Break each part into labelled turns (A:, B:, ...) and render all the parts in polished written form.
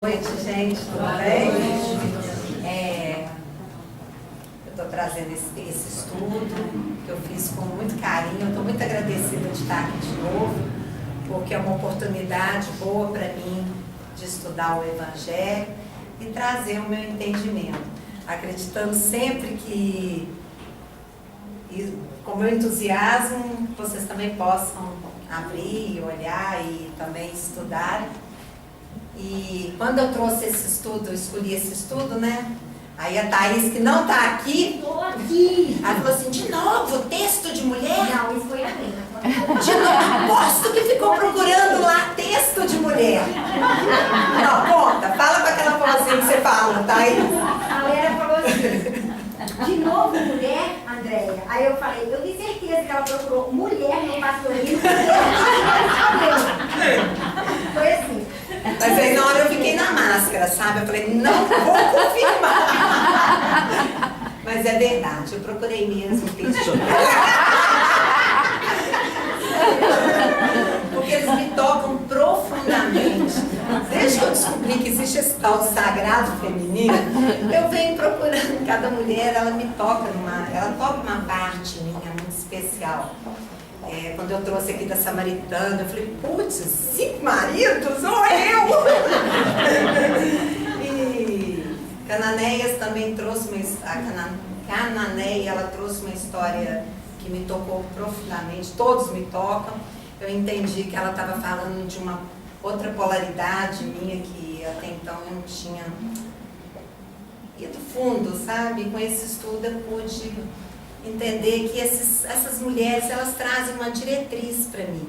A: Boa noite, gente, tudo bem? Eu estou trazendo esse estudo que eu fiz com muito carinho. Eu estou muito agradecida de estar aqui de novo, porque é uma oportunidade boa para mim de estudar o Evangelho e trazer o meu entendimento, acreditando sempre que, com o meu entusiasmo, vocês também possam abrir, olhar e também estudar. E quando eu trouxe esse estudo, eu escolhi esse estudo, né? Aí a Thaís, que não está aqui,
B: estou aqui.
A: Ela falou assim, de novo, texto de mulher?
B: Não, e foi a Lena.
A: De novo, aposto que ficou procurando lá texto de mulher. Não, conta, fala com aquela vozinha que você fala, Thaís.
B: A Lena falou assim, de novo mulher, Andréia? Aí eu falei, eu tenho certeza que ela procurou mulher no pastorismo. Foi assim.
A: Mas aí na hora eu fiquei na máscara, sabe? Eu falei, não vou confirmar. Mas é verdade, eu procurei mesmo texto. Porque eles me tocam profundamente. Desde que eu descobri que existe esse tal de sagrado feminino, eu venho procurando cada mulher, ela me toca ela toca uma parte minha muito especial. Quando eu trouxe aqui da Samaritana, eu falei, putz, 5 maridos, ou eu! E Cananéias também trouxe Cananéia, ela trouxe uma história que me tocou profundamente, todos me tocam. Eu entendi que ela estava falando de uma outra polaridade minha, que até então eu não tinha ido fundo, sabe? Com esse estudo eu pude entender que essas mulheres, elas trazem uma diretriz para mim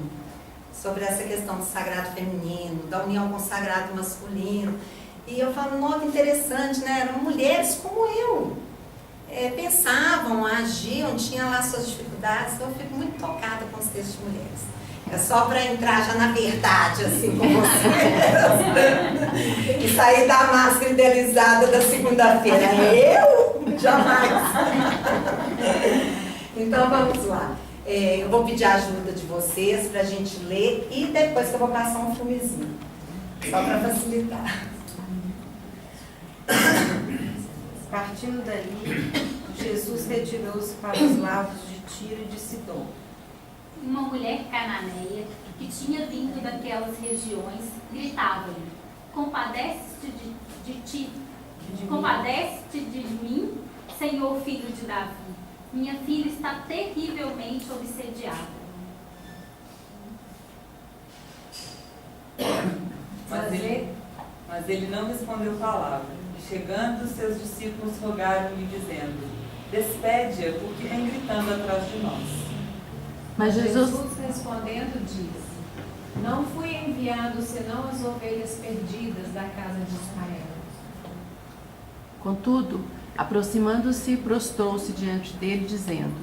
A: sobre essa questão do sagrado feminino, da união com o sagrado masculino. E eu falo, nossa, interessante, né? Eram mulheres como eu, pensavam, agiam, tinham lá suas dificuldades. Então eu fico muito tocada com os textos de mulheres. É só para entrar já na verdade, assim, com vocês. E sair da máscara idealizada da segunda-feira. Eu? Jamais. Então vamos lá. Eu vou pedir a ajuda de vocês para a gente ler e depois que eu vou passar um filmezinho. Só para facilitar.
C: Partindo dali, Jesus retirou-se para os lados de Tiro e de Sidom.
D: Uma mulher cananeia que tinha vindo daquelas regiões gritava-lhe: Compadece-te de ti, compadece-te de mim, Senhor, filho de Davi. Minha filha está terrivelmente obsediada.
E: Mas ele não respondeu palavra. E chegando, seus discípulos rogaram-lhe, dizendo: Despede-a, porque vem gritando atrás de nós.
F: Mas Jesus respondendo disse: Não fui enviado senão as ovelhas perdidas da casa de Israel.
G: Contudo, aproximando-se, prostrou-se diante dele, dizendo: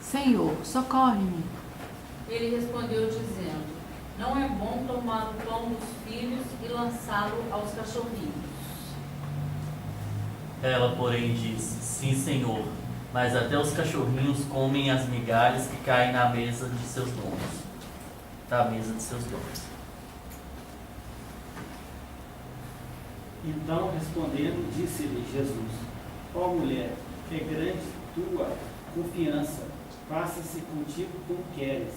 G: Senhor, socorre-me.
H: Ele respondeu dizendo: Não é bom tomar o pão dos filhos e lançá-lo aos cachorrinhos.
I: Ela, porém, disse: Sim, Senhor, mas até os cachorrinhos comem as migalhas que caem na mesa de seus donos. Da mesa de seus donos.
J: Então, respondendo, disse-lhe Jesus: Ó mulher, é grande tua confiança, faça-se contigo como queres.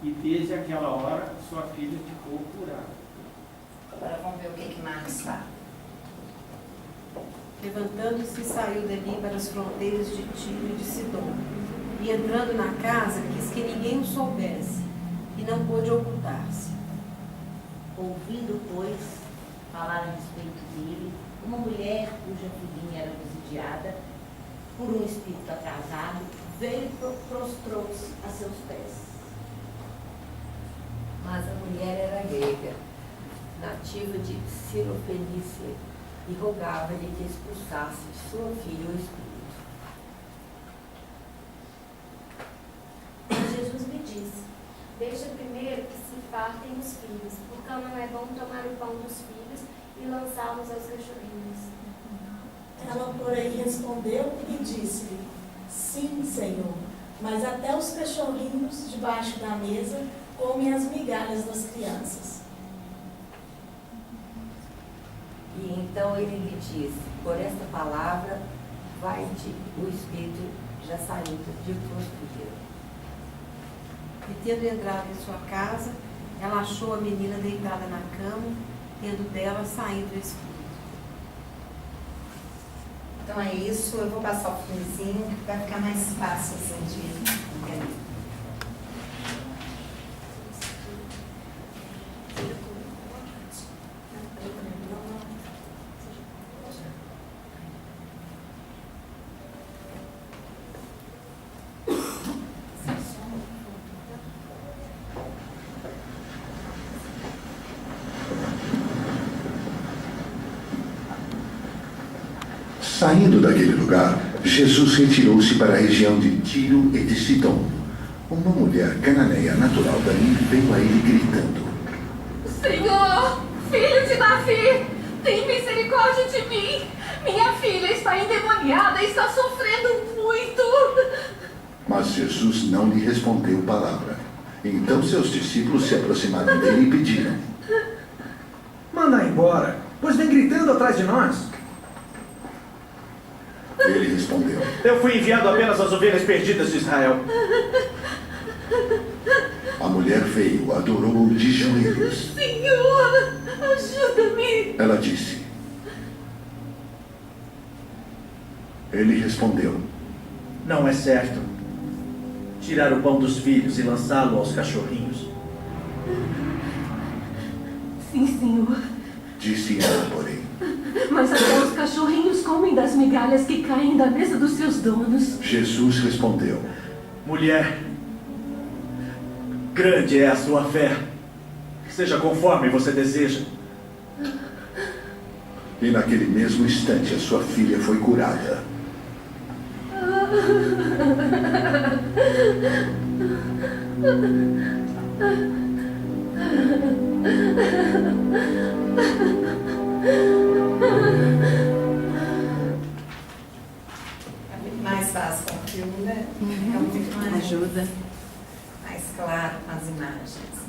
J: E desde aquela hora, sua filha ficou curada.
A: Agora vamos ver o que mais fala.
C: Levantando-se, saiu dali para as fronteiras de Tiro e de Sidom. E entrando na casa, quis que ninguém o soubesse, e não pôde ocultar-se.
B: Ouvindo, pois, falar a respeito dele, uma mulher cuja filhinha era obsidiada por um espírito atrasado, veio e prostrou-se a seus pés.
K: Mas a mulher era grega, nativa de Sirofenícia, e rogava-lhe que expulsasse de sua filha o espírito.
L: Mas Jesus me disse: Deixa primeiro que se fartem os filhos, porque não é bom tomar o pão dos filhos e lançá-los aos cachorrinhos.
M: Ela, porém, respondeu e disse-lhe: Sim, Senhor, mas até os cachorrinhos debaixo da mesa comem as migalhas das crianças.
K: E Então ele lhe disse, por esta palavra, vai-te, o espírito já saiu de tua filha.
C: E tendo entrado em sua casa, ela achou a menina deitada na cama, tendo dela saído o espírito.
A: Então é isso, eu vou passar o filmezinho, que vai ficar mais fácil assim de entender.
N: Saindo daquele lugar, Jesus retirou-se para a região de Tiro e de Sidom. Uma mulher cananeia natural dali veio a ele gritando:
O: Senhor, filho de Davi, tem misericórdia de mim. Minha filha está endemoniada e está sofrendo muito.
N: Mas Jesus não lhe respondeu palavra. Então seus discípulos se aproximaram dele e pediram:
P: Manda embora, pois vem gritando atrás de nós.
N: Ele respondeu:
P: Eu fui enviado apenas às ovelhas perdidas de Israel.
N: A mulher veio, adorou-o de joelhos.
O: Senhor, ajuda-me.
N: Ela disse. Ele respondeu:
P: Não é certo tirar o pão dos filhos e lançá-lo aos cachorrinhos.
O: Sim, Senhor.
N: Disse ela, porém.
O: Mas até os cachorrinhos comem das migalhas que caem da mesa dos seus donos.
N: Jesus respondeu:
P: Mulher, grande é a sua fé. Seja conforme você deseja.
N: E naquele mesmo instante a sua filha foi curada.
A: Mais fácil com o filme, né? É muito mais
G: Ajuda.
A: mais claro com as imagens.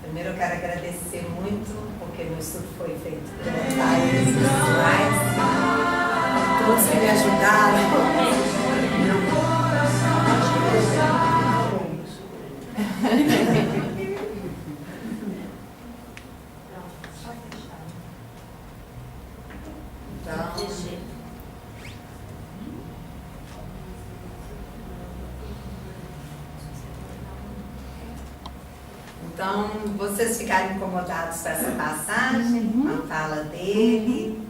A: Primeiro eu quero agradecer muito, porque meu estudo foi feito por Thaís e todos que me ajudaram. Então, vocês ficaram incomodados com essa passagem, com a fala dele,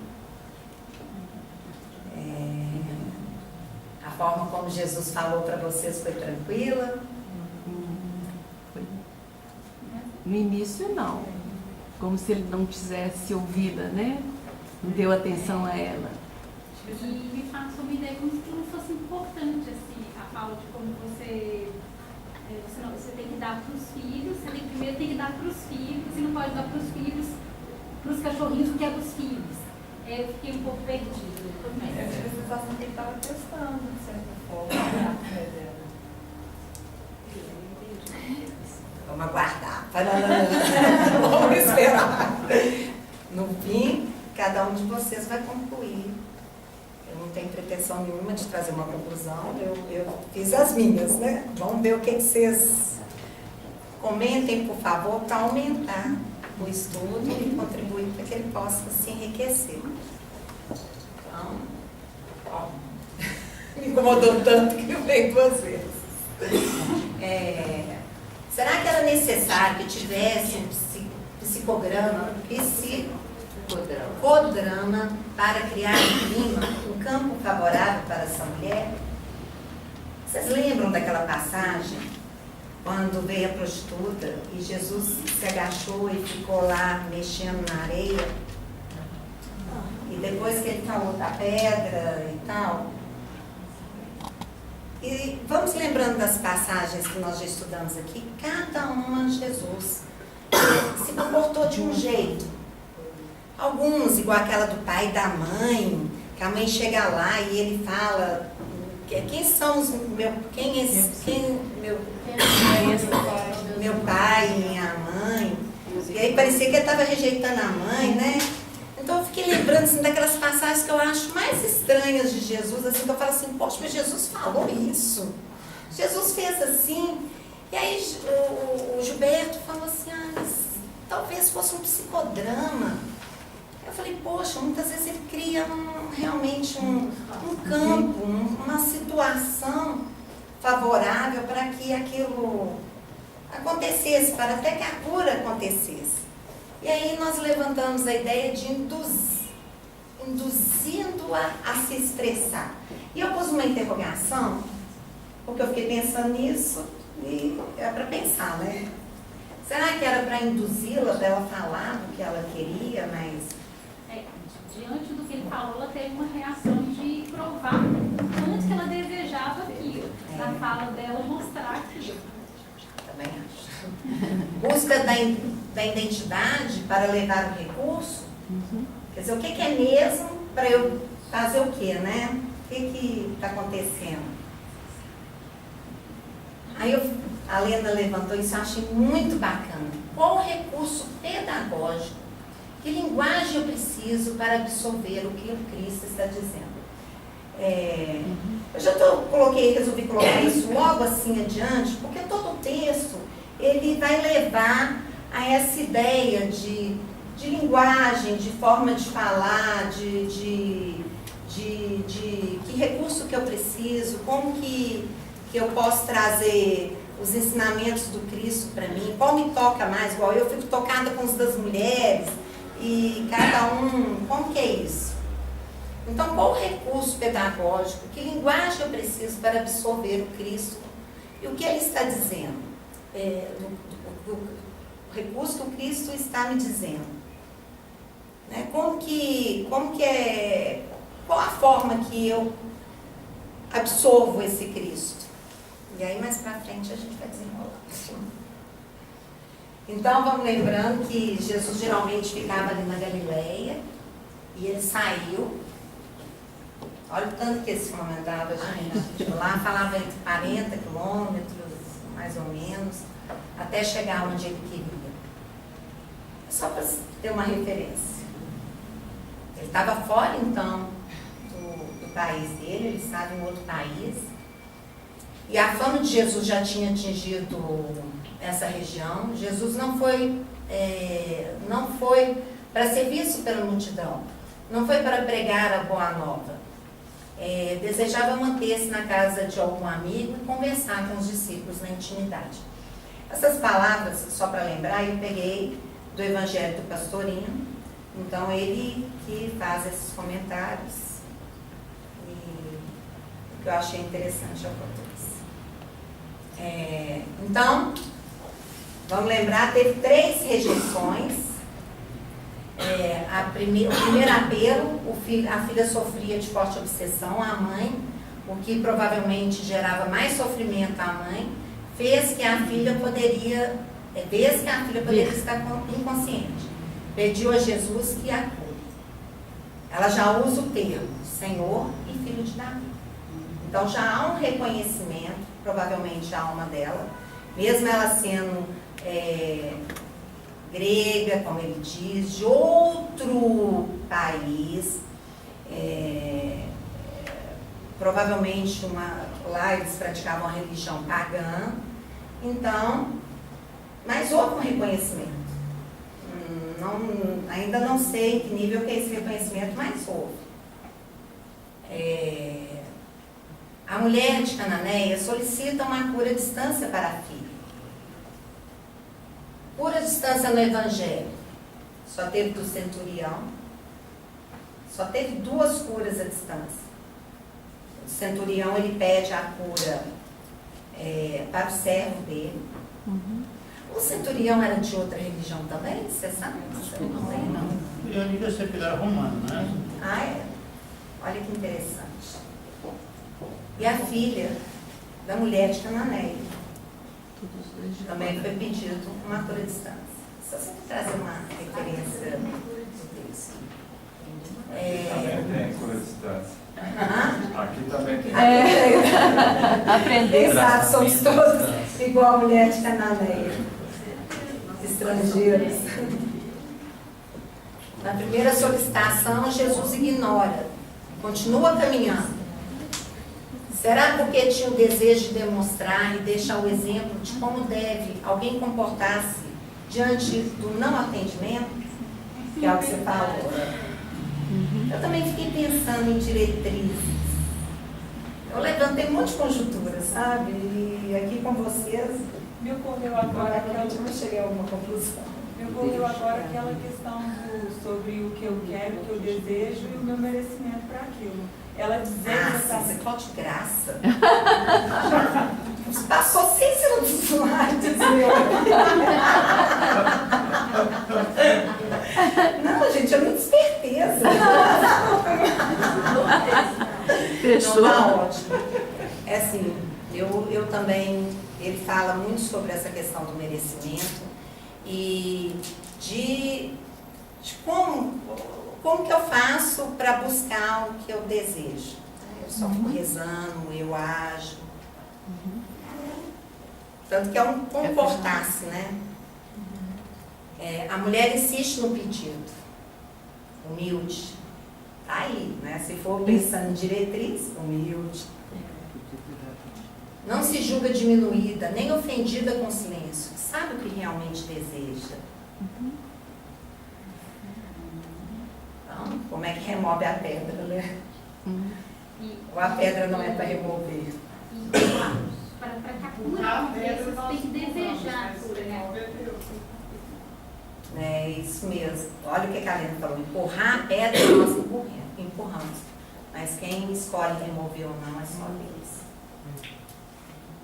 A: a forma como Jesus falou para vocês foi tranquila?
G: No início, não. Como se ele não quisesse ouvida, né? Não deu atenção a ela.
D: E me passou uma ideia como se não fosse importante, assim, a fala de como você tem que dar para os filhos, você primeiro tem que dar para os filhos, e não pode dar para os filhos, para os cachorrinhos, porque é dos filhos. Eu fiquei um pouco perdida.
H: Você tem que estar testando, de certa forma, a fé dela.
A: Vamos aguardar. Vamos esperar. No fim, cada um de vocês vai concluir. Eu não tenho pretensão nenhuma de trazer uma conclusão. Eu fiz as minhas, né? Vamos ver o que vocês comentem, por favor, para aumentar o estudo e contribuir para que ele possa se enriquecer. Então, ó, me incomodou tanto que eu veio 2 vezes. Será que era necessário que tivesse um psicodrama para criar um clima, um campo favorável para essa mulher? Vocês lembram daquela passagem, quando veio a prostituta e Jesus se agachou e ficou lá mexendo na areia? E depois que ele falou da pedra e tal. E vamos lembrando das passagens que nós já estudamos aqui, cada uma Jesus se comportou de um jeito. Alguns, igual aquela do pai e da mãe, que a mãe chega lá e ele fala, quem são os meu pai e minha mãe? E aí parecia que ele estava rejeitando a mãe, né? lembrando assim, daquelas passagens que eu acho mais estranhas de Jesus, assim, que eu falo assim, poxa, mas Jesus falou isso. Jesus fez assim. E aí o Gilberto falou assim, mas talvez fosse um psicodrama. Eu falei, poxa, muitas vezes ele cria realmente um campo, uma situação favorável para que aquilo acontecesse, para até que a cura acontecesse. E aí nós levantamos a ideia de induzindo-a a se estressar. E eu pus uma interrogação, porque eu fiquei pensando nisso, e é para pensar, né? Será que era para induzi-la, para ela falar do que ela queria, mas...
D: Diante do que ele falou, ela teve uma reação de provar antes que ela desejava aquilo. Da fala dela mostrar aquilo.
A: Também acho. Busca da identidade para levar o recurso. Quer dizer, o que é mesmo para eu fazer o quê, né? O que está acontecendo? Aí a Lena levantou isso, eu achei muito bacana. Qual o recurso pedagógico? Que linguagem eu preciso para absorver o que o Cristo está dizendo? Eu já resolvi colocar isso logo assim adiante, porque todo o texto ele vai levar a essa ideia de linguagem, de forma de falar, de que recurso que eu preciso, como que eu posso trazer os ensinamentos do Cristo para mim, qual me toca mais, igual eu fico tocada com os das mulheres, e cada um, como que é isso? Então, qual o recurso pedagógico, que linguagem eu preciso para absorver o Cristo e o que ele está dizendo? O recurso que o Cristo está me dizendo. Né? Qual a forma que eu absorvo esse Cristo? E aí, mais para frente, a gente vai desenrolar. Então, vamos lembrando que Jesus geralmente ficava ali na Galileia e ele saiu. Olha o tanto que esse homem andava, gente. Lá falava entre 40 quilômetros, mais ou menos, até chegar onde ele queria. Só para ter uma referência. Ele estava fora, então, do país dele, ele estava em outro país. E a fama de Jesus já tinha atingido essa região. Jesus não foi para ser visto pela multidão, não foi para pregar a boa nova. Desejava manter-se na casa de algum amigo e conversar com os discípulos na intimidade. Essas palavras, só para lembrar, eu peguei do Evangelho do Pastorinho, então ele que faz esses comentários, e o que eu achei interessante é o que eu trouxe. Então, vamos lembrar, teve 3 rejeições. O primeiro apelo, a filha sofria de forte obsessão à mãe, o que provavelmente gerava mais sofrimento à mãe, fez que a filha poderia estar inconsciente. Pediu a Jesus que a cure. Ela já usa o termo Senhor e Filho de Davi. Então já há um reconhecimento, provavelmente a alma dela, mesmo ela sendo grega, como ele diz, de outro país, provavelmente lá eles praticavam a religião pagã, então, mas houve um reconhecimento. Ainda não sei em que nível que é esse reconhecimento, mas houve. A mulher de Cananeia solicita uma cura à distância para a filha. Cura à distância no Evangelho. Só teve do centurião. Só teve 2 curas à distância. O centurião, ele pede a cura para o servo dele. O centurião era de outra religião também? Você sabe? Você não tem, não.
Q: Eu devia ser filho romano, né?
A: Olha que interessante. E a filha da mulher de Cananeia. Também foi pedido uma cura à distância. Só você trazer uma referência do texto.
R: Também tem cura à distância. Aqui também tem.
A: Aprender. Exato, somos todos igual a mulher de Cananeia. Estrangeiros. Na primeira solicitação, Jesus ignora, continua caminhando. Será porque tinha o desejo de demonstrar e deixar o exemplo de como deve alguém comportar-se diante do não atendimento? Que é o que você falou. Eu também fiquei pensando em diretrizes. Eu levantei um monte de conjunturas, sabe? E aqui com vocês,
E: me ocorreu agora
A: não cheguei a alguma conclusão.
E: Me ocorreu agora aquela questão sobre o que eu quero, o que eu desejo e o meu merecimento para aquilo. Ela dizendo...
A: você pode de graça. Passou 6 segundos no ar, Não, gente, é muita esperteza.
G: Fechou.
A: Não, tá ótimo. É assim, eu também, ele fala muito sobre essa questão do merecimento e de como que eu faço para buscar o que eu desejo. Eu só fico rezando, eu ajo. Tanto que é um comportar-se, né? A mulher insiste no pedido. Humilde. Tá aí, né? Se for pensando em diretriz, humilde. Não se julga diminuída, nem ofendida com silêncio. Sabe o que realmente deseja. Então, como é que remove a pedra, né? Ou a pedra não é para remover?
D: Para que a cura aconteça, você tem que desejar a cura, né?
A: É isso mesmo. Olha o que a Lena falou. Empurrar a pedra, nós empurramos. Mas quem escolhe remover ou não é só Deus.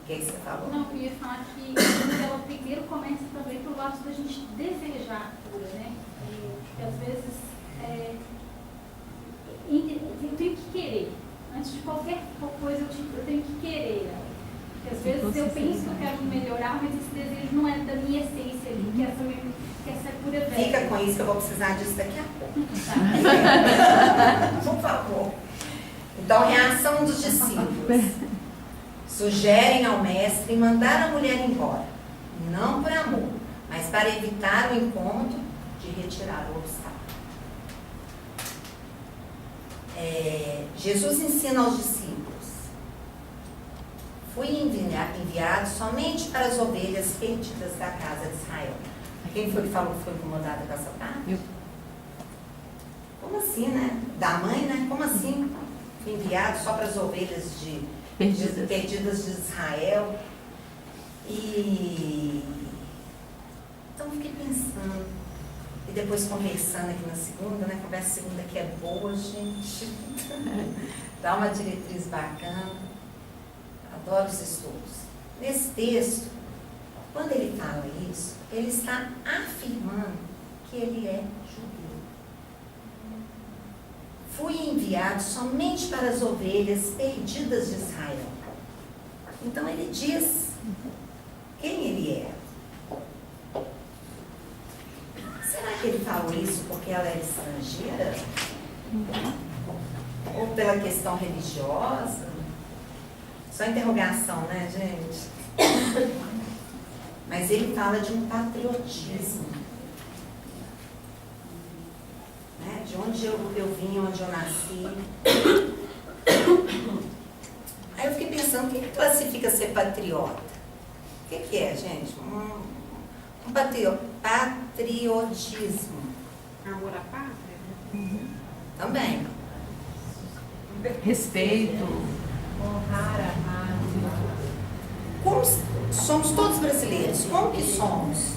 A: O que você falou?
D: Não, eu ia falar que ela primeiro começa também pelo lado da gente desejar a cura, né? Porque às vezes eu tenho que querer. Antes de qualquer coisa eu tenho que querer. Porque às vezes eu penso que eu quero melhorar, mas esse desejo não é da minha essência ali, que essa cura vem.
A: Fica com isso que eu vou precisar disso daqui a pouco. Por favor. Então, reação dos discípulos. Sugerem ao mestre mandar a mulher embora. Não por amor, mas para evitar o incômodo de retirar o obstáculo. Jesus ensina aos discípulos. Fui enviado somente para as ovelhas perdidas da casa de Israel. Quem foi que falou que foi incomodada com essa parte? Como assim, né? Da mãe, né? Como assim? Fui enviado só para as ovelhas perdidas de Israel. Então eu fiquei pensando. E depois conversando aqui na segunda, né? Conversa segunda que é boa, gente. Dá uma diretriz bacana. Adoro os estudos. Nesse texto, quando ele fala isso, ele está afirmando que ele é judeu. Fui enviado somente para as ovelhas perdidas de Israel. Então ele diz quem ele é. Será que ele falou isso porque ela era estrangeira? Ou pela questão religiosa? Só interrogação, né, gente? Mas ele fala de um patriotismo. Né? De onde eu vim, onde eu nasci. Aí eu fiquei pensando, o que classifica ser patriota? O que é, gente? Um patriotismo.
C: Amor à pátria?
A: Também.
G: Respeito.
F: Honrar a pátria.
A: Como somos todos brasileiros? Como que somos?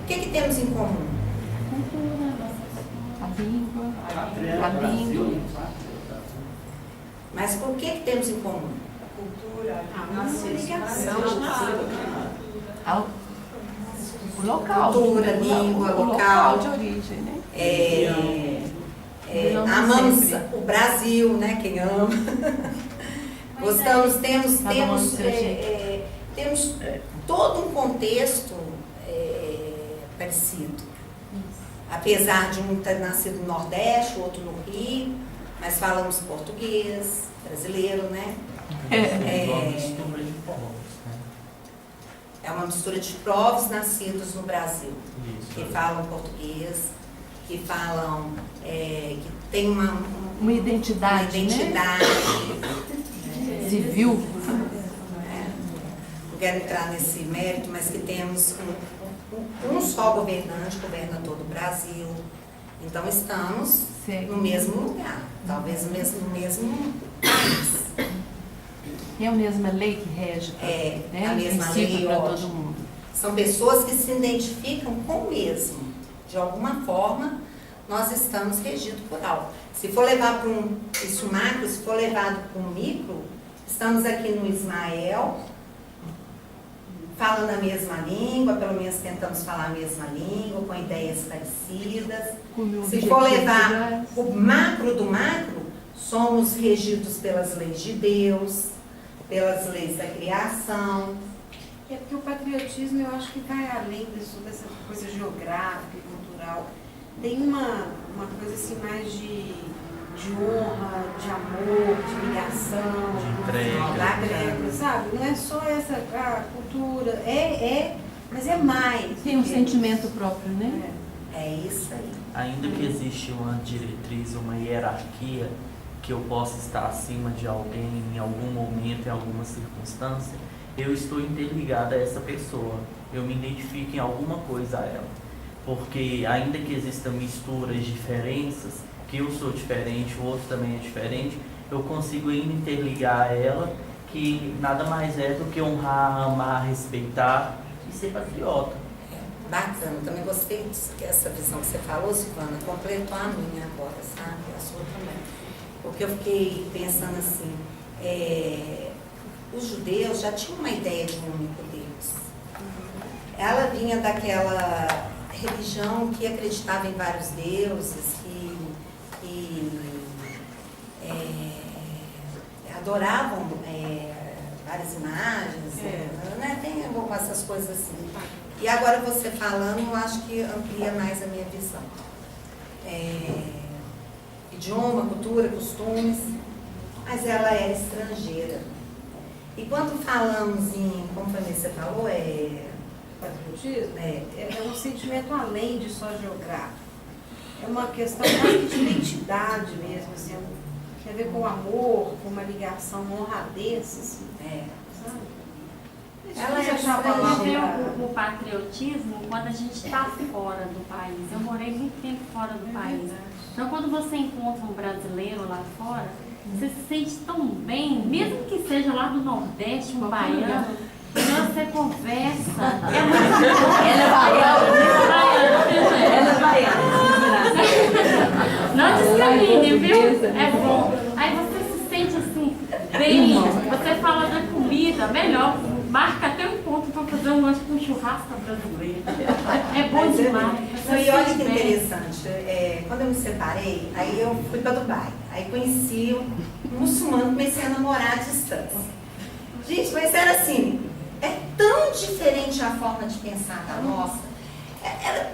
A: O que temos em comum?
G: A língua.
A: Mas por que temos em comum?
E: Cultura,
G: O local.
A: Cultura, língua, local
G: de origem, né?
A: Amamos o Brasil, né? Quem ama. Gostamos, temos todo um contexto parecido. Apesar de um ter nascido no Nordeste, o outro no Rio, mas falamos português, brasileiro, né? É uma mistura de povos nascidos no Brasil, que falam português, que falam que tem uma
G: identidade,
A: né?
G: Civil.
A: Não quero entrar nesse mérito, mas que temos um só governante, governa todo o Brasil. Então estamos no mesmo lugar, talvez no mesmo país.
G: É a mesma lei que rege, né?
A: A mesma lei
G: para todo mundo.
A: São pessoas que se identificam com o mesmo. De alguma forma, nós estamos regidos por algo. Se for levar para isso macro, se for levado para um micro, estamos aqui no Ismael, falando a mesma língua, pelo menos tentamos falar a mesma língua, com ideias parecidas. Se for levar o macro do macro, somos regidos pelas leis de Deus, pelas leis da criação.
C: É porque o patriotismo, eu acho que vai além disso, dessa coisa geográfica e cultural. Tem uma coisa assim mais de honra, de amor, de ligação,
I: de
C: entrega, sabe? Não é só essa cultura, mas é mais.
G: Tem um sentimento próprio, né?
A: É isso aí.
I: Ainda que existe uma diretriz, uma hierarquia, que eu possa estar acima de alguém em algum momento, em alguma circunstância, eu estou interligado a essa pessoa. Eu me identifico em alguma coisa a ela. Porque ainda que existam misturas, diferenças, que eu sou diferente, o outro também é diferente, eu consigo ainda interligar a ela, que nada mais é do que honrar, amar, respeitar e ser patriota.
A: Bacana, também gostei dessa visão que você falou, Silvana, completou a minha agora, sabe? A sua também. Porque eu fiquei pensando assim, os judeus já tinham uma ideia de um único Deus. Ela vinha daquela religião que acreditava em vários deuses, que adoravam várias imagens, né? Tem essas coisas assim. E agora você falando, eu acho que amplia mais a minha visão. Idioma, cultura, costumes, mas ela era estrangeira. E quando falamos em, como foi que você falou,
C: patriotismo, é um sentimento além de só geográfico. É uma questão quase de identidade mesmo, assim, tem a ver com amor, com uma ligação, uma honradez, assim. Sabe?
D: Ela é o patriotismo quando a gente está fora do país. Eu morei muito tempo fora do país. Então, quando você encontra um brasileiro lá fora, você se sente tão bem, mesmo que seja lá do Nordeste, um baiano, e você conversa. É muito bom.
G: Ela é baiana. Ela é baiana.
D: Não discrimine, viu? É bom. Aí você se sente assim, bem. Você fala da comida, melhor. Marca até um ponto para fazer um lanche com churrasco brasileiro. É bom demais.
A: E olha que interessante, quando eu me separei, aí eu fui para Dubai. Aí conheci um muçulmano, comecei a namorar à distância. Gente, mas era assim, é tão diferente a forma de pensar da nossa. É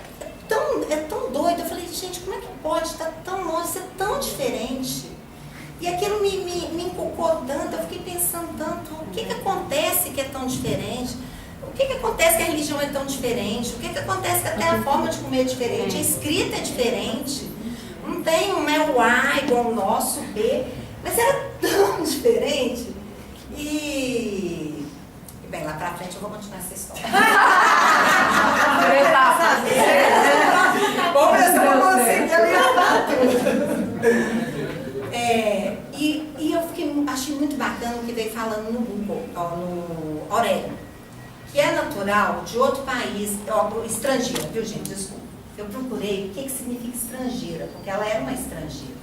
A: tão doido. Eu falei, gente, como é que pode estar tão longe, ser tão diferente? E aquilo me inculcou tanto, eu fiquei pensando tanto, o que acontece que é tão diferente? O que acontece que a religião é tão diferente? O que acontece que até a forma de comer é diferente? A escrita é diferente. Não tem um o A igual o nosso, o B, mas era tão diferente. E bem, lá pra frente eu vou continuar essa história. Bom, mas eu vou conseguir alimentar tudo. E eu achei muito bacana o que veio falando no Google, no Aurélio, que é natural de outro país, estrangeira, viu gente, desculpa. Eu procurei o que significa estrangeira, porque ela era uma estrangeira.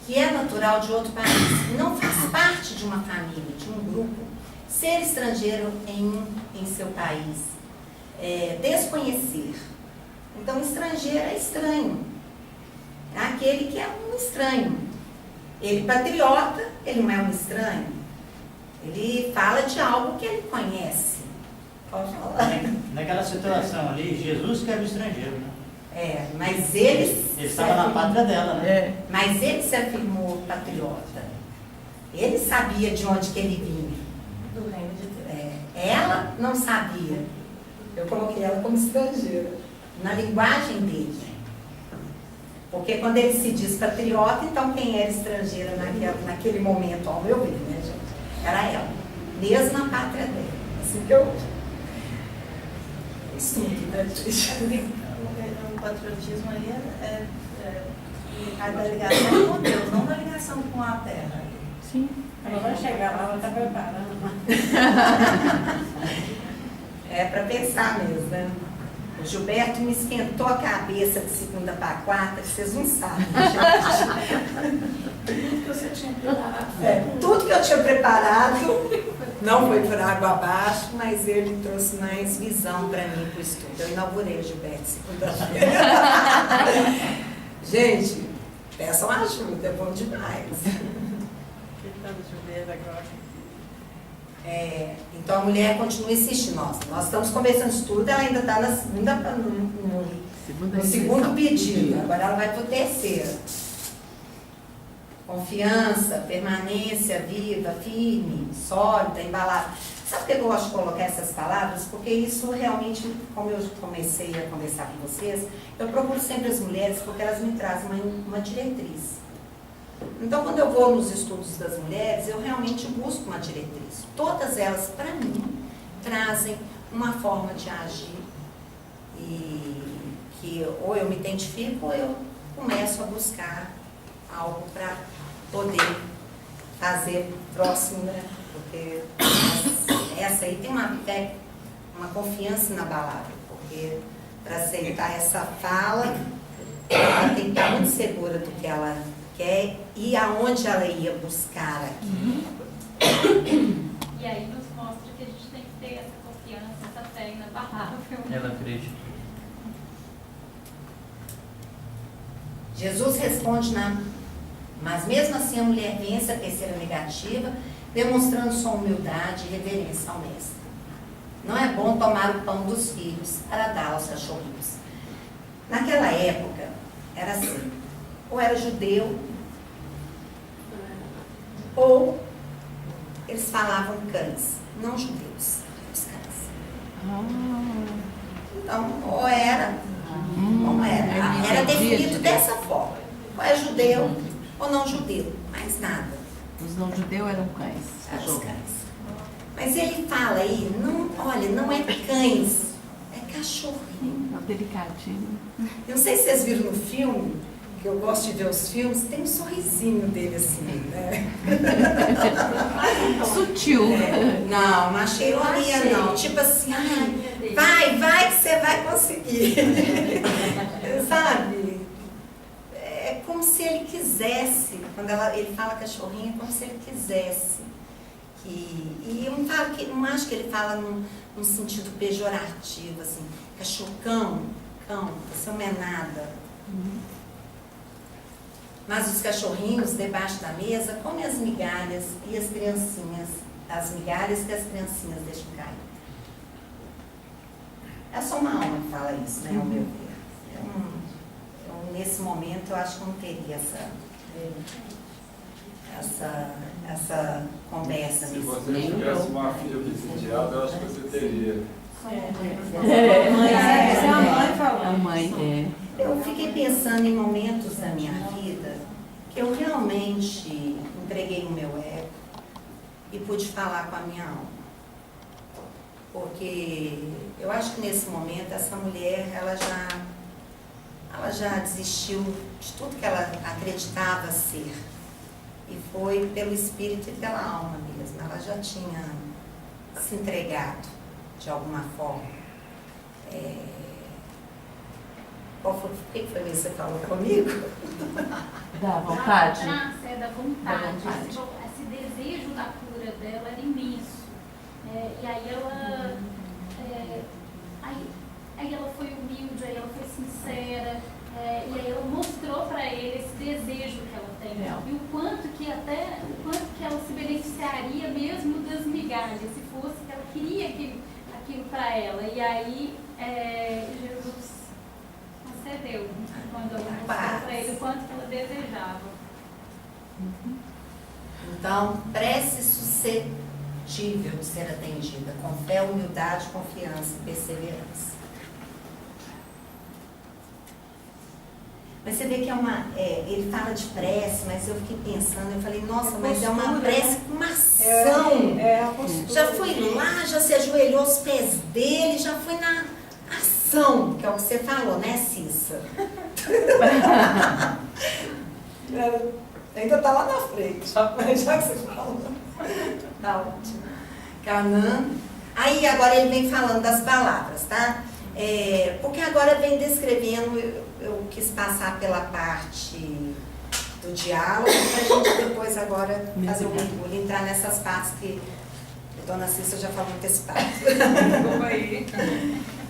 A: Que é natural de outro país, não faz parte de uma família, de um grupo, ser estrangeiro em seu país, desconhecer. Então, estrangeiro é estranho, é aquele que é um estranho. Ele patriota, ele não é um estranho, ele fala de algo que ele conhece. Pode falar.
Q: Naquela situação ali, Jesus que era o estrangeiro, né?
A: Mas ele
Q: estava na pátria dela, né?
A: Mas ele se afirmou patriota. Ele sabia de onde que ele vinha. Do reino de Deus. Ela não sabia. Eu coloquei ela como estrangeira. Na linguagem dele. Porque quando ele se diz patriota, então quem era estrangeira naquele momento, ao meu ver, né, gente? Era ela, mesmo na pátria dela. Assim que eu estudo, né, gente?
S: O patriotismo aí é da ligação com Deus, não da ligação com a terra.
G: Sim.
C: Ela vai chegar lá, ela está preparando.
A: É para pensar mesmo, né? O Gilberto me esquentou a cabeça de segunda para quarta, que vocês não sabem, gente.
S: Tudo que você tinha preparado.
A: Tudo que eu tinha preparado não foi por água abaixo, mas ele trouxe mais visão para mim para o estudo. Eu inaugurei o Gilberto segunda-feira. Gente, peçam ajuda, é bom demais. Então a mulher continua insistindo. Nós estamos começando o estudo, ela ainda está no segundo pedido, agora ela vai para o terceiro. Confiança, permanência viva, firme, sólida, embalada. Sabe por que eu gosto de colocar essas palavras? Porque isso realmente, como eu comecei a conversar com vocês, eu procuro sempre as mulheres porque elas me trazem uma diretriz. Então, quando eu vou nos estudos das mulheres, eu realmente busco uma diretriz. Todas elas, para mim, trazem uma forma de agir e que ou eu me identifico ou eu começo a buscar algo para poder fazer próximo, né? Porque essa aí tem uma fé, uma confiança inabalável, porque para aceitar essa fala, ela tem que estar muito segura do que ela quer e aonde ela ia buscar aqui.
D: E aí nos mostra que a gente tem que ter essa confiança, essa fé inabalável.
I: Ela acredita.
A: Jesus responde, mas mesmo assim a mulher vence a terceira negativa, demonstrando sua humildade e reverência ao mestre. Não é bom tomar o pão dos filhos para dar aos cachorrinhos. Naquela época, era assim. Ou era judeu, ou eles falavam cães, não judeus, os cães. Então, ou era, como era. Era definido dessa forma. Ou é judeu, ou não judeu, mais nada.
G: Os não judeus eram cães.
A: Eram os cães. Mas ele fala aí, olha, não é cães, é cachorrinho.
G: Delicadinho.
A: Eu não sei se vocês viram no filme, que eu gosto de ver os filmes, tem um sorrisinho dele assim, né?
G: Sutil.
A: Não achei ironia não. Tipo assim, vai que você vai conseguir. Sabe? É como se ele quisesse, quando ele fala cachorrinho, é como se ele quisesse. E eu não acho que ele fala num sentido pejorativo, assim, cachorrão, cão, você não é nada. Mas os cachorrinhos debaixo da mesa comem as migalhas e as criancinhas, as migalhas que as criancinhas deixam cair. É só uma alma que fala isso, né, ao meu ver. Nesse momento eu acho que não teria essa conversa.
R: Se você tivesse uma filha obsidiada, eu acho que você teria.
G: A mãe,
A: Eu fiquei pensando em momentos da minha vida que eu realmente entreguei o meu ego e pude falar com a minha alma. Porque eu acho que nesse momento essa mulher, ela já desistiu de tudo que ela acreditava ser. E foi pelo espírito e pela alma mesmo. Ela já tinha se entregado de alguma forma. O que foi isso que você falou comigo?
G: Dá vontade?
D: É da vontade. Esse desejo da cura dela era imenso. E aí ela... Aí ela foi humilde, aí ela foi sincera. E aí ela mostrou para ele esse desejo que ela tem. E o quanto que ela se beneficiaria mesmo das migalhas, se fosse que ela queria aquilo para ela. E aí Jesus concedeu, quando ela mostrou para ele o quanto que ela desejava.
A: Então, prece suscetível de ser atendida, com fé, humildade, confiança e perseverança. Mas você vê que ele fala de prece, mas eu fiquei pensando, eu falei, nossa, mas é uma prece com uma ação.
C: É a postura.
A: Já fui lá, já se ajoelhou aos pés dele, já fui na ação, que é o que você falou, né, Cissa? Ainda tá lá na frente, já que você falou. Tá ótimo. Canaã. Aí agora ele vem falando das palavras, tá? Porque agora vem descrevendo, eu quis passar pela parte do diálogo, para a gente depois agora fazer um mergulho, entrar nessas partes que a dona Cissa já falou antecipado.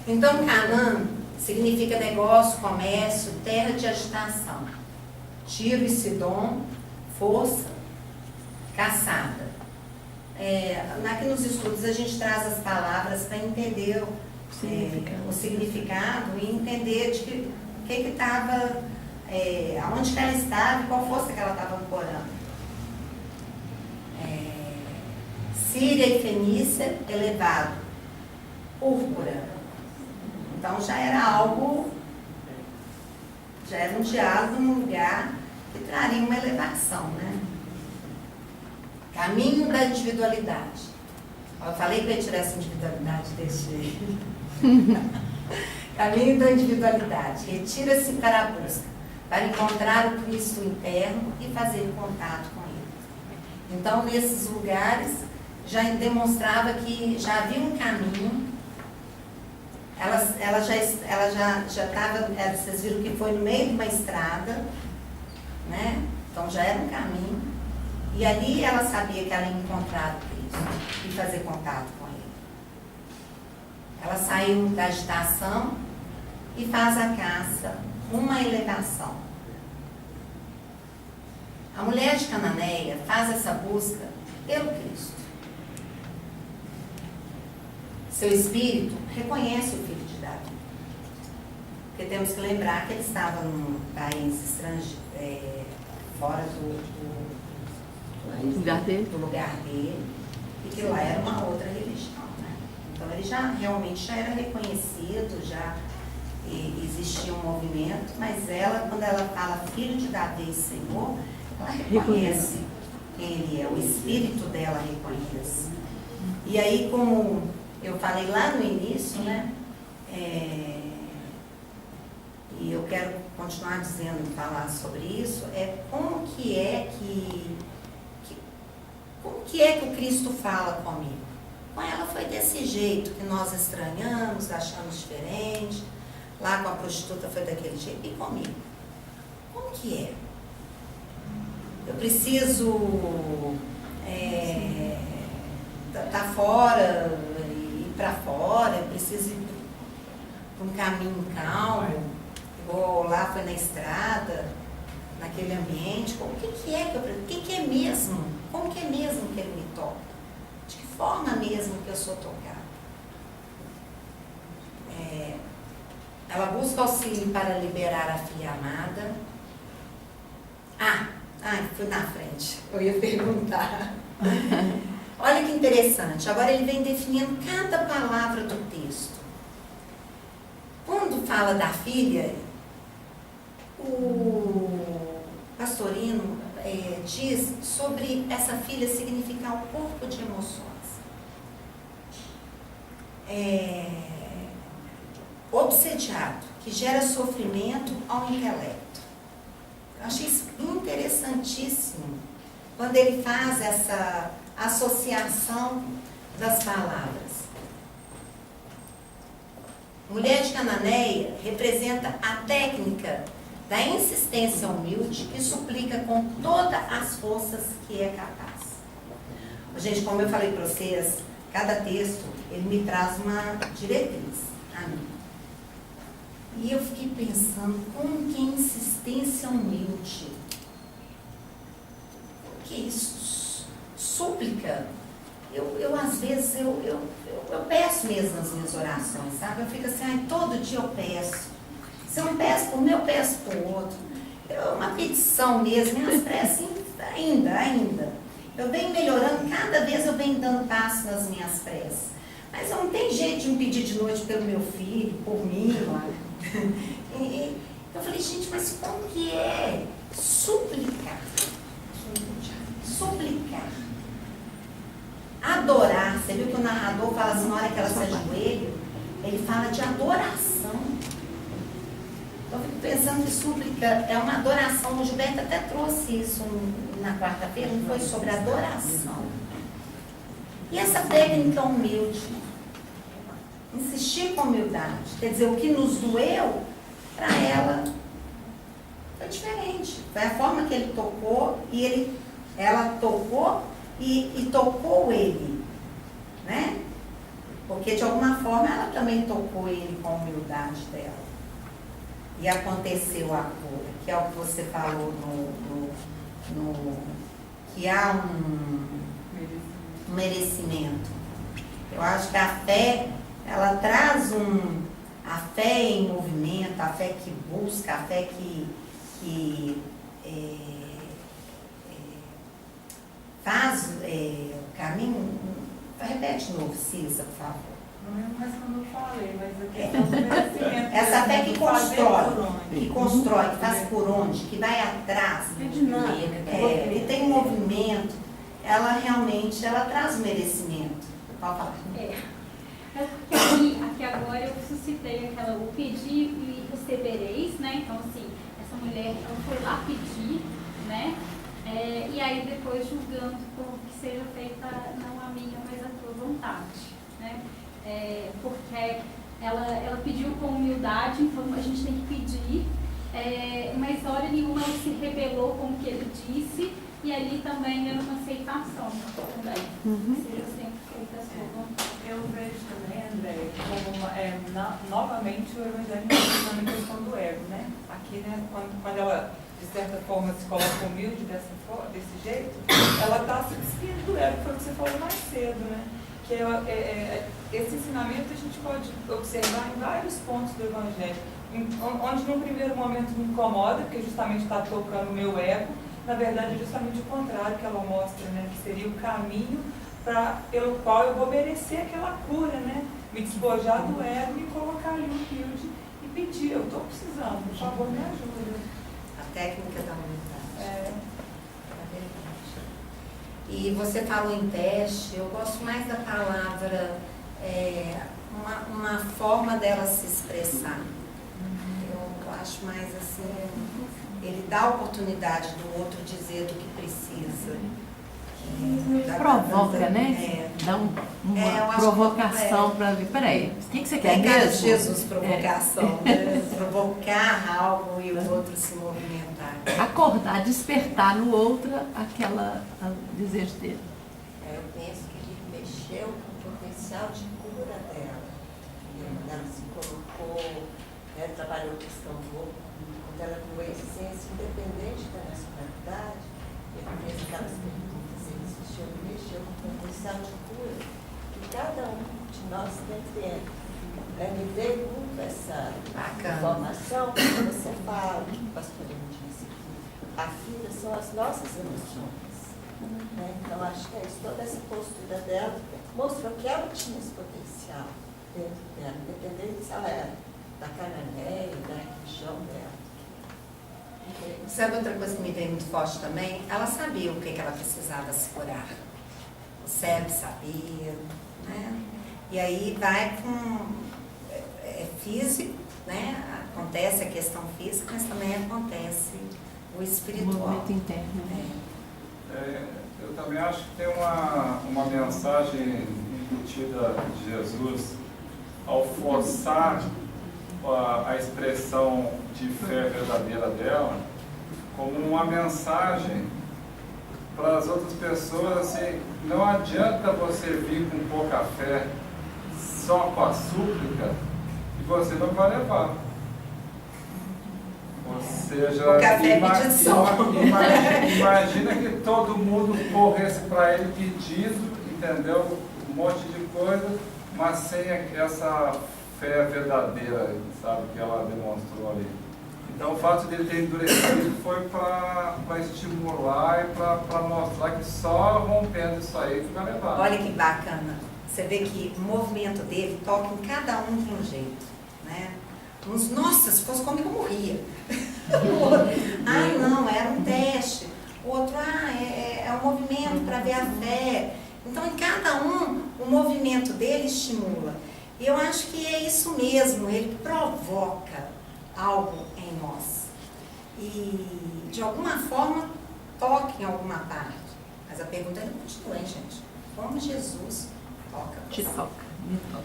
A: Então, Canaã significa negócio, comércio, terra de agitação. Tiro e Sidom, força, caçada. Aqui nos estudos a gente traz as palavras para entender o significado e entender de que estava, aonde que ela estava e qual força que ela estava ancorando. Síria e Fenícia, elevado. Púrpura. Então já era algo, já era um diálogo num lugar que traria uma elevação, né? Caminho da individualidade. Eu falei que eu ia tirar essa individualidade, deixei. Caminho da individualidade. Retira-se para a busca, para encontrar o Cristo interno e fazer contato com ele. Então, nesses lugares, já demonstrava que já havia um caminho. Ela já estava, vocês viram que foi no meio de uma estrada, né? Então já era um caminho. E ali ela sabia que ela ia encontrar o Cristo e fazer contato com ele. Ela saiu da agitação e faz a caça, uma elevação. A mulher de Cananeia faz essa busca pelo Cristo. Seu espírito reconhece o filho de Davi. Porque temos que lembrar que ele estava num país estrangeiro, fora do lugar dele, e que lá era uma outra religião, né? Então ele realmente já era reconhecido, já existia um movimento, mas ela, quando ela fala filho de Davi e Senhor, ela reconhece quem ele é, o espírito dela reconhece. E aí, como eu falei lá no início, né? E eu quero continuar dizendo, falar sobre isso, como que é que o Cristo fala comigo? Com ela foi desse jeito, que nós estranhamos, achamos diferente, lá com a prostituta foi daquele jeito, e comigo? Como que é? Eu preciso estar fora, ir para fora, eu preciso ir para um caminho calmo, igual lá foi na estrada, naquele ambiente. O que é que eu preciso? O que é mesmo? Como que é mesmo que ele me toca? De que forma mesmo que eu sou tocada? Ela busca auxílio para liberar a filha amada. Fui na frente. Eu ia perguntar. Olha que interessante. Agora ele vem definindo cada palavra do texto. Quando fala da filha, o Pastorino diz sobre essa filha significar o corpo de emoções. Obsediado, que gera sofrimento ao intelecto. Eu achei isso interessantíssimo, quando ele faz essa associação das palavras. Mulher de Cananeia representa a técnica da insistência humilde que suplica com todas as forças que é capaz. Gente, como eu falei para vocês, cada texto, ele me traz uma diretriz a mim. E eu fiquei pensando, como que é insistência humilde? O que é isso? Súplica. Eu às vezes, eu peço mesmo nas minhas orações, sabe? Eu fico assim, todo dia eu peço. Se eu não peço por mim, eu peço por outro. Uma petição mesmo, minhas preces ainda. Eu venho melhorando, cada vez eu venho dando passo nas minhas preces. Mas não tem jeito de me pedir de noite pelo meu filho, por mim. Eu falei, gente, mas como que é? Suplicar. Suplicar. Adorar. Você viu que o narrador fala assim, na hora que ela se ajoelha, ele fala de adoração. Então, eu fico pensando que súplica é uma adoração. O Gilberto até trouxe isso na quarta-feira, não foi sobre adoração. E essa técnica humilde. Insistir com humildade. Quer dizer, o que nos doeu, para ela, foi diferente. Foi a forma que ele tocou, e ela tocou e tocou ele. Né? Porque, de alguma forma, ela também tocou ele com a humildade dela. E aconteceu a cura, que é o que você falou que há um merecimento. Eu acho que a fé, ela traz a fé em movimento, a fé que busca, a fé que faz o caminho. Repete de novo, Cisa, por favor.
E: Não é mais como eu falei, mas a questão do merecimento.
A: Essa fé que constrói, que faz por onde, que vai atrás, que tem um movimento, ela realmente traz merecimento. Pode falar.
D: Aqui agora eu suscitei aquela, o pedir e recebereis, né? Então, assim, essa mulher, ela foi lá pedir, né? E aí depois julgando por que seja feita não a minha, mas a tua vontade, né? Porque ela pediu com humildade, então a gente tem que pedir, mas hora nenhuma ela se rebelou com o que ele disse, e ali também era uma aceitação também. Seja sempre feita a sua vontade.
E: Eu vejo também, André, como novamente o evangelho na questão do ego, né? Aqui, né, quando ela, de certa forma, se coloca humilde desse jeito, ela está se despindo do ego, foi o que você falou mais cedo, né? Que esse ensinamento a gente pode observar em vários pontos do evangelho, onde num primeiro momento me incomoda, porque justamente está tocando o meu ego. Na verdade, é justamente o contrário que ela mostra, né? Que seria o caminho pelo qual eu vou merecer aquela cura, né? Me despojar do ego e colocar ali um humilde e pedir, eu estou precisando, por favor, me ajuda.
A: A técnica da humildade. E você falou em teste, eu gosto mais da palavra, uma forma dela se expressar. Eu acho mais assim, ele dá a oportunidade do outro dizer do que precisa.
G: Provoca, né? Dá uma provocação para ver. Peraí, o que você quer mesmo?
A: Cara de Jesus, provocação. Provocar algo e o outro se movimentar.
G: Acordar, despertar no outro aquela desejo dele.
K: Eu penso que ele mexeu com o potencial de cura dela. Ela se colocou, trabalhou a questão do corpo, quando ela viu a essência, independente da nacionalidade, ele fez aquelas perguntas, ele mexeu com o potencial de cura que cada um de nós tem dentro. Me veio muito essa informação que você fala, que o pastor disse, que a vida são as nossas emoções. Então, acho que é isso, toda essa postura dela mostrou que ela tinha esse potencial dentro dela, independente se ela era da Cananéia, da religião dela.
A: Sabe outra coisa que me veio muito forte também? Ela sabia o que ela precisava se curar. O cérebro sabia, né? E aí vai com... físico, né? Acontece a questão física, mas também acontece o espiritual.
G: O movimento interno.
R: Eu também acho que tem uma mensagem embutida de Jesus ao forçar a expressão de fé verdadeira dela como uma mensagem para as outras pessoas, assim, não adianta você vir com pouca fé só com a súplica e você não vai levar. Ou seja, imagina que todo mundo corresse para ele pedindo, entendeu? Um monte de coisa, mas sem essa fé verdadeira, sabe, que ela demonstrou ali. Então o fato dele ter endurecido foi para estimular e para mostrar que só rompendo isso aí que vai levar.
A: Olha que bacana. Você vê que o movimento dele toca em cada um de um jeito, né? Uns, nossa, se fosse comigo eu morria. Não, era um teste. O outro, é um movimento para ver a fé. Então, em cada um, o movimento dele estimula. E eu acho que é isso mesmo, ele provoca algo em nós. E, de alguma forma, toca em alguma parte. Mas a pergunta ainda continua, hein, gente? Como Jesus toca você?
G: Te toca, me toca.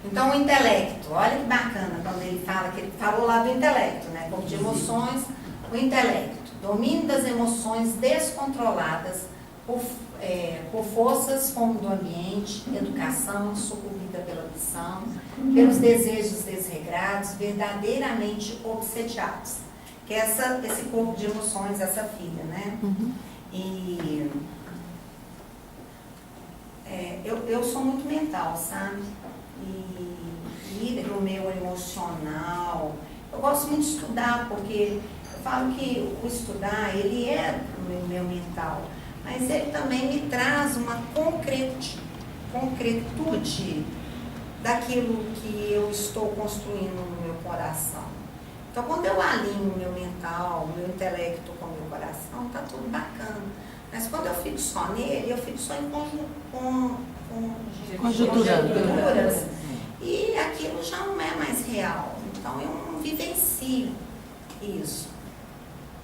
A: Então, o intelecto, olha que bacana quando ele fala, que ele falou lá do intelecto, né? Como de emoções, o intelecto, domínio das emoções descontroladas por forças como do ambiente, educação, sucumbida pela ambição, pelos desejos desregrados, verdadeiramente obsediados. Que é esse corpo de emoções, essa filha, né? E eu sou muito mental, sabe? E o meu emocional. Eu gosto muito de estudar, porque eu falo que o estudar, ele é o meu mental, mas ele também me traz uma concretude daquilo que eu estou construindo no meu coração. Então, quando eu alinho o meu mental, o meu intelecto com o meu coração, tá tudo bacana. Mas quando eu fico só nele, eu fico só em conjunturas. E aquilo já não é mais real. Então, eu não vivencio isso.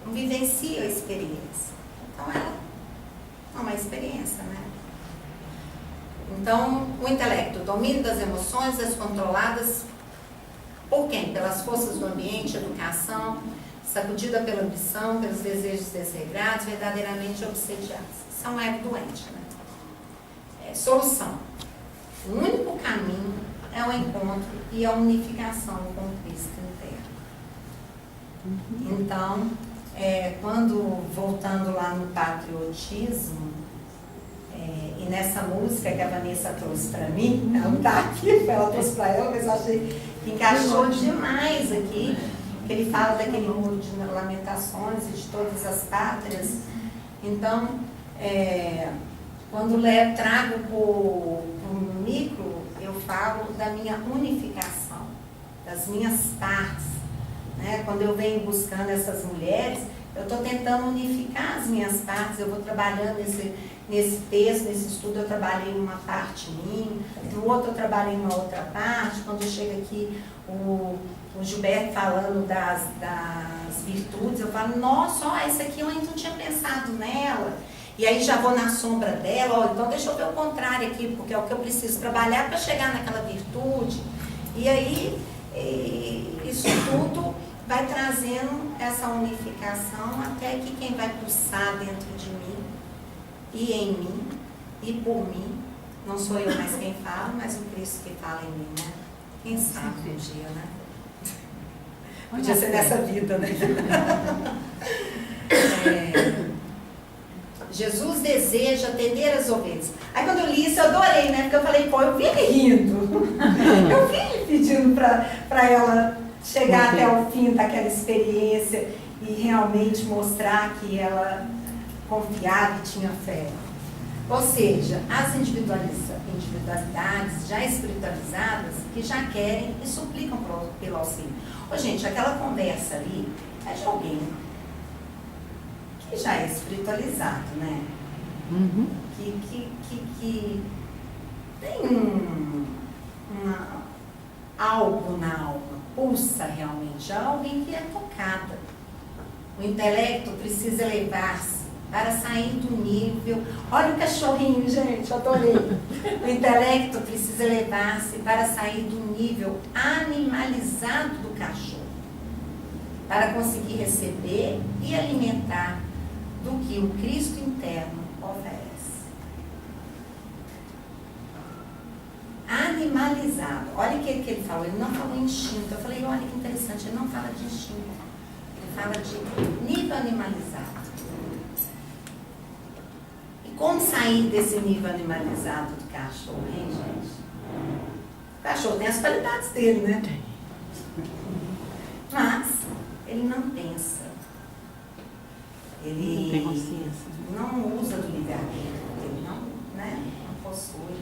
A: Não vivencio a experiência. Então, ela é uma experiência, né? Então, o intelecto, o domínio das emoções descontroladas por quem? Pelas forças do ambiente, educação, sacudida pela ambição, pelos desejos desregrados, verdadeiramente obsediados. Isso é um ego doente, né? Solução. O único caminho é o encontro e a unificação com Cristo interno. Então, voltando lá no patriotismo, e nessa música que a Vanessa trouxe para mim, ela não está aqui, ela trouxe para ela, mas eu achei que encaixou demais aqui, que ele fala daquele muro de lamentações e de todas as pátrias. Então, quando trago para o micro, eu falo da minha unificação, das minhas partes. Né? Quando eu venho buscando essas mulheres, eu estou tentando unificar as minhas partes, eu vou trabalhando nesse texto, nesse estudo, eu trabalhei uma parte minha, no outro eu trabalhei uma outra parte. Quando chega aqui o Gilberto falando das virtudes, eu falo, nossa, essa aqui eu ainda não tinha pensado nela. E aí já vou na sombra dela, então deixa eu ver o contrário aqui, porque é o que eu preciso trabalhar para chegar naquela virtude. E aí, isso tudo vai trazendo essa unificação até que quem vai pulsar dentro de mim, e em mim, e por mim, não sou eu mais quem fala, mas o Cristo que fala em mim, né? Quem sabe um dia, né? Podia ser nessa vida, né? Jesus deseja atender as ovelhas. Aí quando eu li isso, eu adorei, né? Porque eu falei, eu vi ele rindo. Eu vi ele pedindo para ela chegar até o fim daquela experiência e realmente mostrar que ela confiava e tinha fé. Ou seja, as individualidades já espiritualizadas que já querem e suplicam pelo auxílio. Gente, aquela conversa ali é de alguém que já é espiritualizado, né? Que tem algo na alma, pulsa realmente, é alguém que é tocada. O intelecto precisa elevar-se para sair do nível. Olha o cachorrinho, gente, adorei. O intelecto precisa elevar-se para sair do nível animalizado do cachorro, para conseguir receber e alimentar do que o Cristo interno oferece. Animalizado. Olha o que ele falou. Ele não falou instinto. Eu falei, olha que interessante, ele não fala de instinto. Ele fala de nível animalizado. E como sair desse nível animalizado do cachorro, hein, gente? O cachorro tem as qualidades dele, né? Mas ele não pensa. Ele
G: não tem consciência.
A: Não usa do livre-arbítrio. Ele não, né? possui.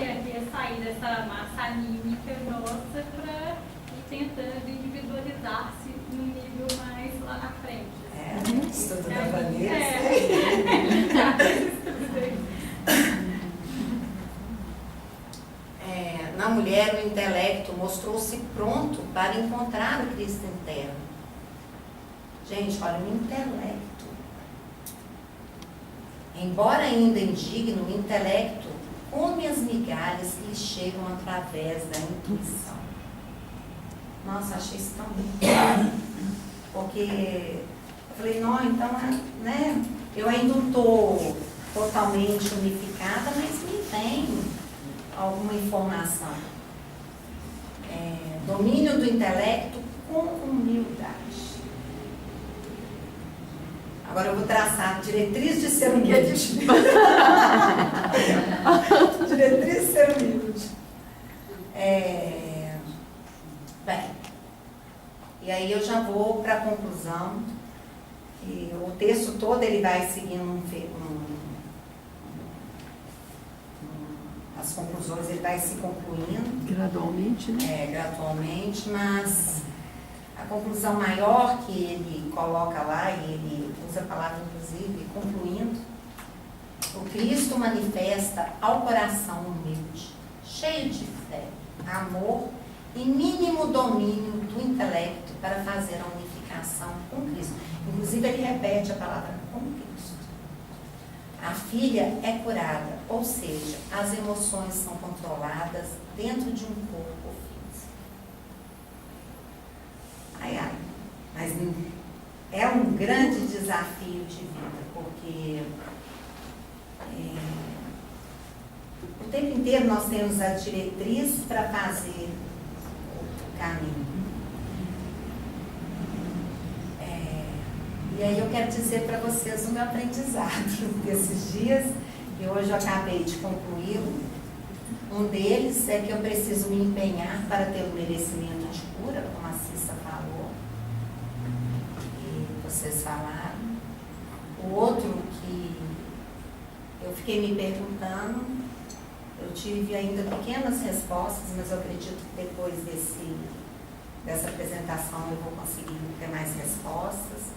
D: É sair dessa massa anímica nossa para ir tentando individualizar-se num nível mais lá na frente.
A: Estudo da Vanessa. Na mulher, o intelecto mostrou-se pronto para encontrar o Cristo interno. Gente, olha, o intelecto. Embora ainda indigno, o intelecto come as migalhas que lhe chegam através da intuição. Nossa, achei isso tão lindo. Porque eu falei, não, então, né, eu ainda não estou totalmente unificada, mas me vem alguma informação. Domínio do intelecto com humildade. Agora eu vou traçar diretriz de ser humilde. Diretriz de ser humilde. Bem, e aí eu já vou para a conclusão. E o texto todo ele vai seguindo as conclusões, ele vai se concluindo.
G: Gradualmente, né?
A: Gradualmente, mas a conclusão maior que ele coloca lá, e ele usa a palavra inclusive, concluindo, o Cristo manifesta ao coração humilde, cheio de fé, amor e mínimo domínio do intelecto para fazer a unificação com Cristo. Inclusive ele repete a palavra com Cristo. A filha é curada, ou seja, as emoções são controladas dentro de um corpo físico. Mas é um grande desafio de vida, porque o tempo inteiro nós temos a diretriz para fazer o caminho. E aí eu quero dizer para vocês o meu aprendizado desses dias, e hoje eu acabei de concluí-lo. Um deles é que eu preciso me empenhar para ter o merecimento de cura, como a Cissa falou, e vocês falaram. O outro que eu fiquei me perguntando, eu tive ainda pequenas respostas, mas eu acredito que depois dessa apresentação eu vou conseguir ter mais respostas.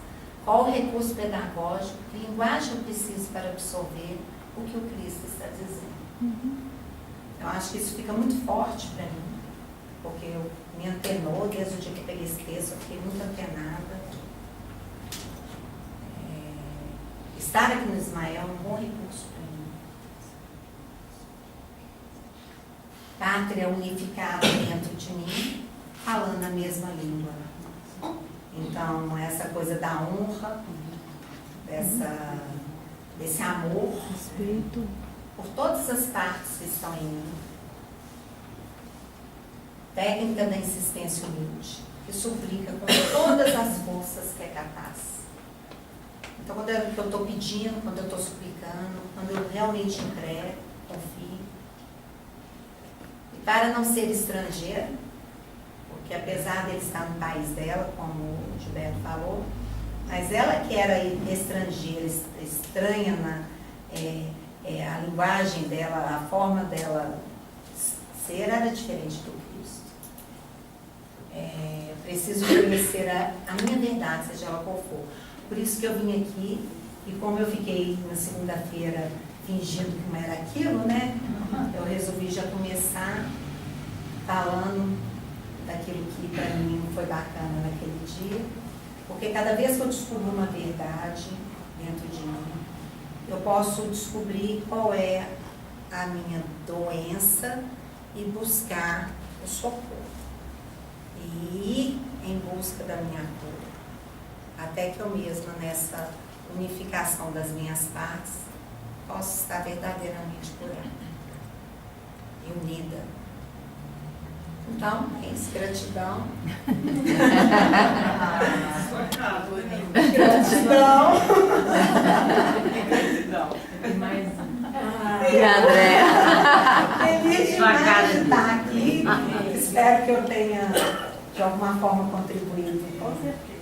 A: Qual o recurso pedagógico, que linguagem eu preciso para absorver o que o Cristo está dizendo? Eu acho que isso fica muito forte para mim, porque eu me antenou desde o dia que eu peguei esse texto, eu fiquei muito antenada. Estar aqui no Ismael é um bom recurso para mim. Pátria unificada dentro de mim, falando a mesma língua. Então, essa coisa da honra, desse amor,
G: respeito
A: por todas as partes que estão em mim. Técnica da insistência humilde, que suplica com todas as forças que é capaz. Então, quando eu estou pedindo, quando eu estou suplicando, quando eu realmente entrego, confio. E para não ser estrangeira, porque apesar dele estar no país dela, como o Gilberto falou, mas ela que era estrangeira, estranha a linguagem dela, a forma dela ser era diferente do Cristo. Preciso conhecer a minha verdade, seja ela qual for. Por isso que eu vim aqui, e como eu fiquei na segunda-feira fingindo que não era aquilo, né? Eu resolvi já começar falando daquilo que para mim foi bacana naquele dia, porque cada vez que eu descubro uma verdade dentro de mim, eu posso descobrir qual é a minha doença e buscar o socorro. E ir em busca da minha cura, até que eu mesma, nessa unificação das minhas partes, possa estar verdadeiramente curada e unida. Então, é isso, gratidão. Gratidão.
G: E a Andréa?
A: Feliz demais de estar aqui. Espero que eu tenha, de alguma forma, contribuído. Com certeza.